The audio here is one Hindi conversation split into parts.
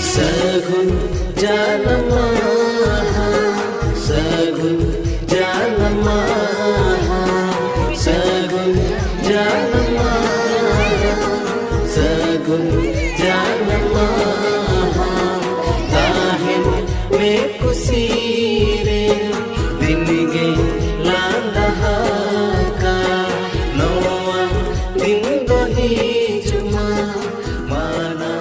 सगुन जानमा सगुन जानमा सगुन जानमा सगुन जानमा ताहिन में खुशी रे दिन गे लांदा का नोआ दिन दो ही जुमा माना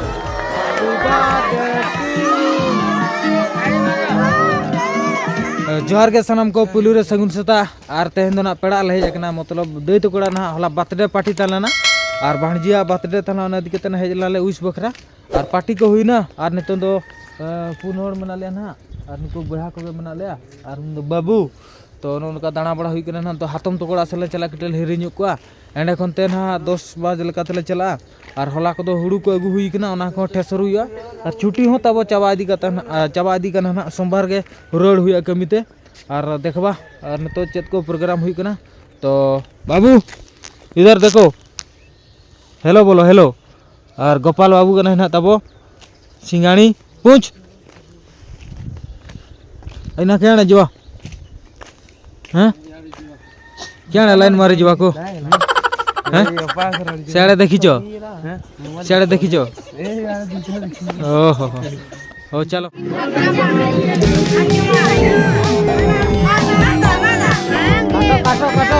जोहार के सनम को पुलू रे सगुन सेता और तेहन दो ना पेड़ा ले हेजना मतलब दई तो कोड़ा ना हला बर्थडे पार्टी तालेना और भाणजिया बर्थडे ताला ना दिके तना हेजला ले उइस बखरा और पार्टी को हुई ना और नितो दो पुन होड़ मना ले ना और नुको बहा को मना ले और बाबू तो उनका दाना बड़ा हुई कना ना तो हातम तो कोड़ा सले चला कटल हिरिഞ്ഞു को एंडे कोन ते ना 10 बजे लका तले चला और हला को हुड़ू को अगु हुई कना ओना को ठेसर हुई और छुट्टी हो तब चाबा इदी कना ना सोमवार के रोड हुई कमीते और देखबा और नितो चेत को प्रोग्राम हुई कना तो बाबू इधर देखो हेलो बोलो हेलो और गोपाल बाबू कना ना तबो सिंगाणी पूछ इना केना जवा हैं क्या लाइन मारे जवा को सियाड़े देखीचो सियाड़े देखीचो ओहो हो चलो काटो काटो काटो